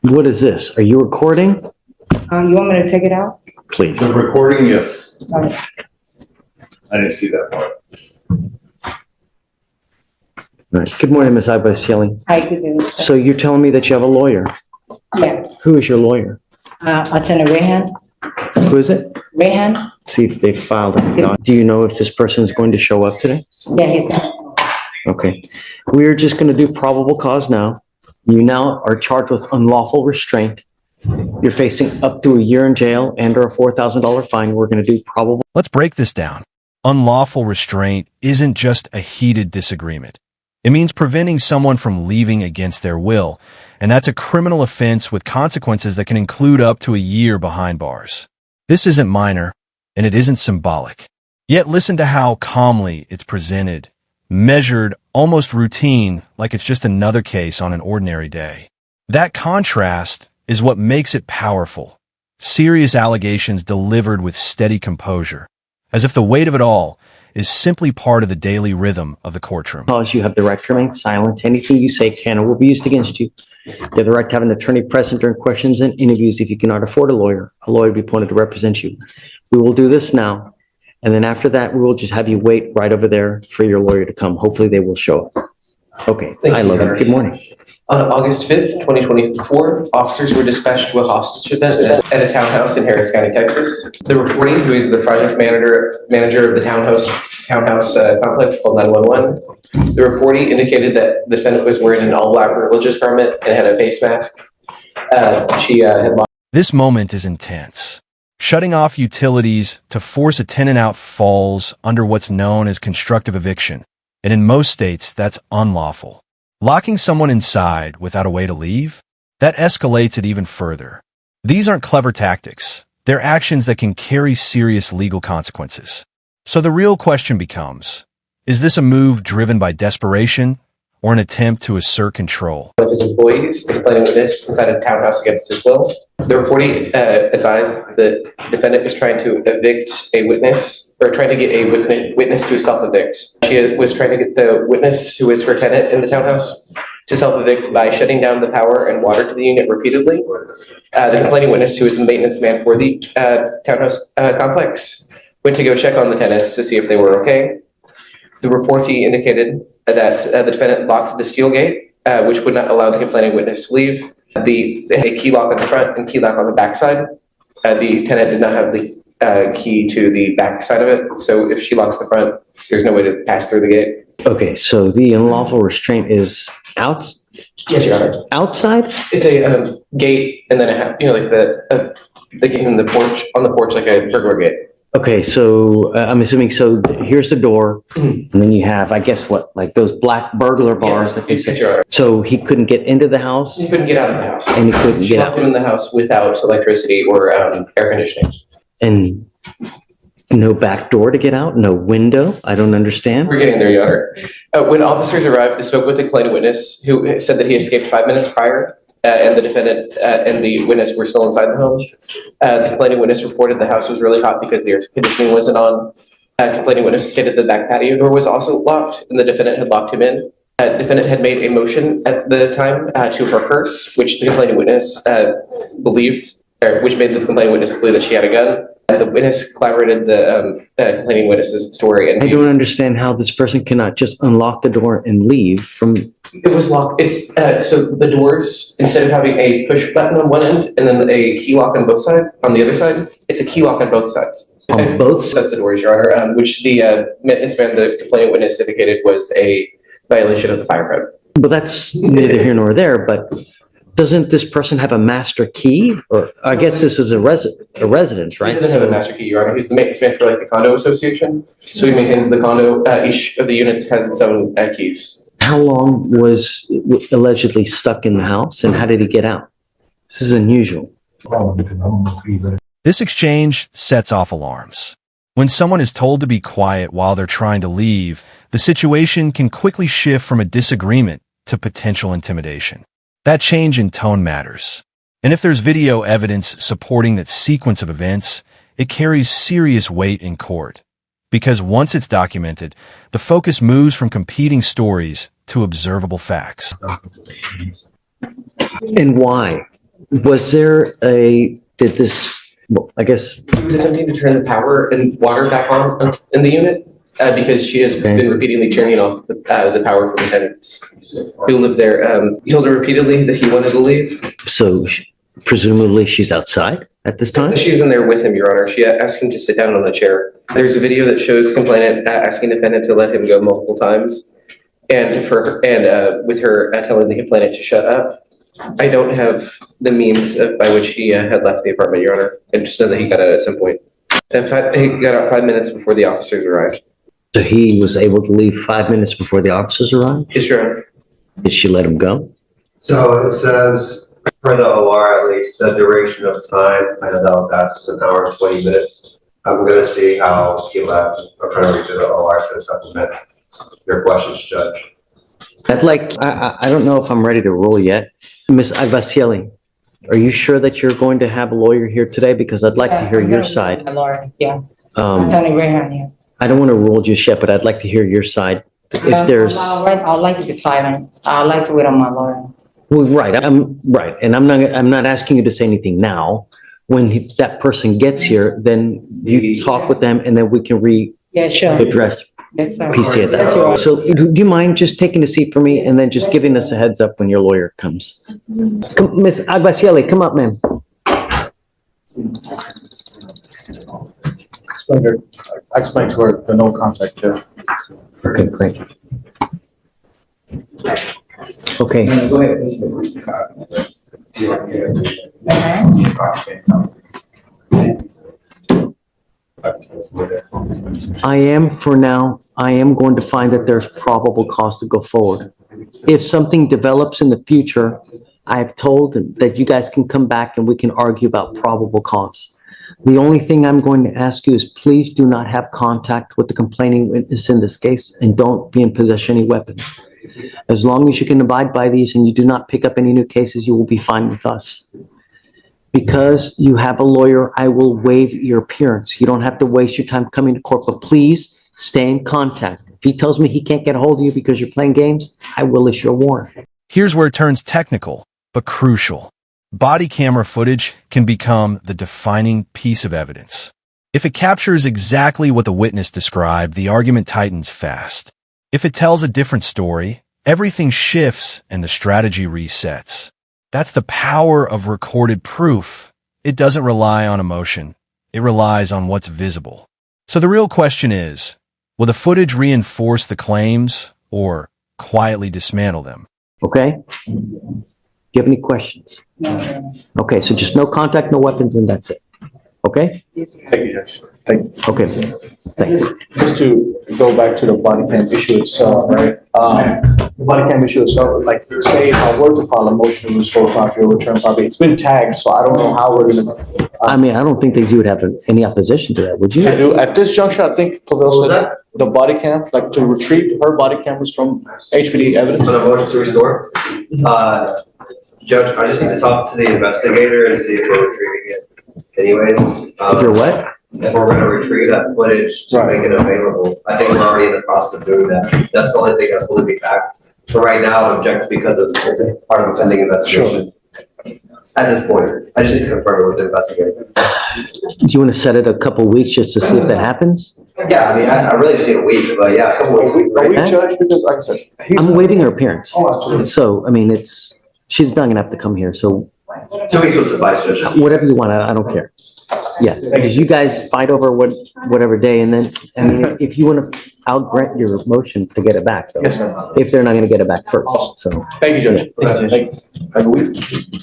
What is this? Are you recording? You want me to take it out? Please. The recording, yes. Okay. I didn't see that part. All right. Good morning, Ms. Ibastieli. Hi, good evening. So you're telling me that you have a lawyer. Yeah, Who is your lawyer? Attorney Rehan. Who is it? Rehan? See if they filed it. Do you know if this person is going to show up today? Yeah, he's there. Okay. We're just going to do probable cause now. You now are charged with unlawful restraint. You're facing up to a year in jail and or a $4,000 fine. We're going to do probable. Let's break this down. Unlawful restraint isn't just a heated disagreement. It means preventing someone from leaving against their will, and that's a criminal offense with consequences that can include up to a year behind bars. This isn't minor, and it isn't symbolic. Yet listen to how calmly it's presented, measured, almost routine, like it's just another case on an ordinary day. That contrast is what makes it powerful. Serious allegations delivered with steady composure, as if the weight of it all is simply part of the daily rhythm of the courtroom. Because you have the right to remain silent. Anything you say can or will be used against you. You have the right to have an attorney present during questions and interviews. If you cannot afford a lawyer will be appointed to represent you. We will do this now. And then after that, we will just have you wait right over there for your lawyer to come. Hopefully they will show up. Okay. Thank Hi, you, Logan. Your Honor. Good morning. On August 5th, 2024, officers were dispatched to a hostage event at a townhouse in Harris County, Texas. The reporting, who is the project manager of the townhouse complex, called 911. The reporting indicated that the defendant was wearing an all-black religious garment and had a face mask. She had lost. This moment is intense. Shutting off utilities to force a tenant out falls under what's known as constructive eviction, and in most states, that's unlawful. Locking someone inside without a way to leave? That escalates it even further. These aren't clever tactics. They're actions that can carry serious legal consequences. So the real question becomes, is this a move driven by desperation or an attempt to assert control? One of his employees, the complaining witness, inside a townhouse against his will. The reporting advised the defendant was trying to evict a witness, or trying to get a witness to self-evict. She was trying to get the witness, who is her tenant in the townhouse, to self-evict by shutting down the power and water to the unit repeatedly. The complaining witness, who is the maintenance man for the townhouse complex, went to go check on the tenants to see if they were okay. The reportee indicated that the defendant locked the steel gate, which would not allow the complaining witness to leave. A key lock on the front and key lock on the back side. The tenant did not have the key to the back side of it, so if she locks the front, there's no way to pass through the gate. Okay, so the unlawful restraint is out. Yes, Your Honor. Outside? It's a gate, and then like the gate in the porch, on the porch, like a burglar gate. Okay, so I'm assuming, so here's the door, and then you have, I guess what, like those black burglar bars that they Yes, say. Your Honor. So he couldn't get into the house He couldn't get out of the house. and he couldn't She get locked out. him in the house without electricity or air conditioning. And no back door to get out, no window. I don't understand. We're getting there, Your Honor. When officers arrived, they spoke with the complaining witness, who said that he escaped 5 minutes prior, and the defendant and the witness were still inside the home. The complaining witness reported the house was really hot because the air conditioning wasn't on. Complaining witness stated the back patio door was also locked, and the defendant had locked him in. Defendant had made a motion at the time to her purse, which the complaining witness believed, or which made the complaining witness believe that she had a gun. The witness corroborated the complaining witness's story. And I don't understand how this person cannot just unlock the door and leave from, it was locked. It's so the doors, instead of having a push button on one end and then a key lock on both sides, on the other side, it's a key lock on both sides. on both sides. That's the doors, Your Honor, which the maintenance man, the complaining witness, indicated was a violation of the fire code. But that's neither here nor there, but doesn't this person have a master key? Or I guess this is a residence, He right? doesn't have a master key, Your Honor. He's the maintenance man for like the condo association. So he maintains the condo. Each of the units has its own keys. How long was allegedly stuck in the house and how did he get out? This is unusual. This exchange sets off alarms. When someone is told to be quiet while they're trying to leave, the situation can quickly shift from a disagreement to potential intimidation. That change in tone matters. And if there's video evidence supporting that sequence of events, it carries serious weight in court. Because once it's documented, the focus moves from competing stories to observable facts. And why? Was there did this, well, I guess, She was attempting to turn the power and water back on in the unit because she has been repeatedly turning off the power from the tenants who live there. He told her repeatedly that he wanted to leave. so presumably she's outside at this time? She's in there with him, Your Honor. She asked him to sit down on a chair. There's a video that shows complainant asking defendant to let him go multiple times, and with her telling the complainant to shut up. I don't have the means by which he had left the apartment, Your Honor. I just know that he got out at some point. He got out 5 minutes before the officers arrived. So he was able to leave 5 minutes before the officers arrived? Yes, Your Honor. Did she let him go? So it says, for the OR at least, the duration of time, I know that was asked, was an hour and 20 minutes. I'm gonna see how he left. I'm trying to read through the OR to supplement your questions, Judge. I don't know if I'm ready to rule yet. Ms. Agbacieli, are you sure that you're going to have a lawyer here today? Because I'd like to hear your side. My lawyer, yeah. Um, Attorney Rehan, yeah. I don't want to rule just yet, but I'd like to hear your side. If there's, I'd like to be silent. I'd like to wait on my lawyer. well, right, and I'm not asking you to say anything now. When that person gets here, then you talk with them and then we can Yeah, sure. readdress Yes, sir. PC at Yes, that. Your Honor. So do you mind just taking a seat for me and then just giving us a heads up when your lawyer comes? Come, Ms. Agbacieli, come up, ma'am. I explained to her the no contact there. Okay, great. Okay, I am going to find that there's probable cause to go forward. If something develops in the future, I've told that you guys can come back and we can argue about probable cause. The only thing I'm going to ask you is please do not have contact with the complaining witness in this case and don't be in possession of any weapons. As long as you can abide by these and you do not pick up any new cases, you will be fine with us. Because you have a lawyer, I will waive your appearance. You don't have to waste your time coming to court, but please stay in contact. If he tells me he can't get a hold of you because you're playing games, I will issue a warrant. Here's where it turns technical, but crucial. Body camera footage can become the defining piece of evidence. If it captures exactly what the witness described, the argument tightens fast. If it tells a different story, everything shifts and the strategy resets. That's the power of recorded proof. It doesn't rely on emotion. It relies on what's visible. So the real question is, will the footage reinforce the claims or quietly dismantle them? Okay? Do you have any questions? Okay, so just no contact, no weapons, and that's it. Okay? Thank you, Judge. Thank you. Okay, thanks. Just to go back to the body cam issue itself, right? The body cam issue itself, like say if I were to file a motion to restore property or return property, it's been tagged, so I don't know how we're gonna. I mean, I don't think that you would have any opposition to that, would you? At this juncture, I think Pavel said the body cam, like to retrieve her body cameras from HPD evidence. For the motion to restore, Judge, I just need to talk to the investigator and see if we're retrieving it anyways. If you're what? If we're gonna retrieve that footage to make it available, I think we're already in the process of doing that. That's the only thing that's holding me back. But right now, I'm objecting because it's a part of a pending investigation. At this point, I just need to confirm it with the investigator. Do you want to set it a couple weeks just to see if that happens? Yeah, I mean, I really just need a week, but yeah, a couple weeks. Are we judged? Because like I said, I'm waiving her appearance. Oh, absolutely. So, I mean, she's not gonna have to come here, so 2 weeks will suffice, Judge. whatever you want, I don't care. Yeah, because you guys fight over whatever day, and then, I mean, if you want to, I'll grant your motion to get it back, though. Yes, sir. If they're not gonna get it back first, so. Thank you, Judge. Thank you.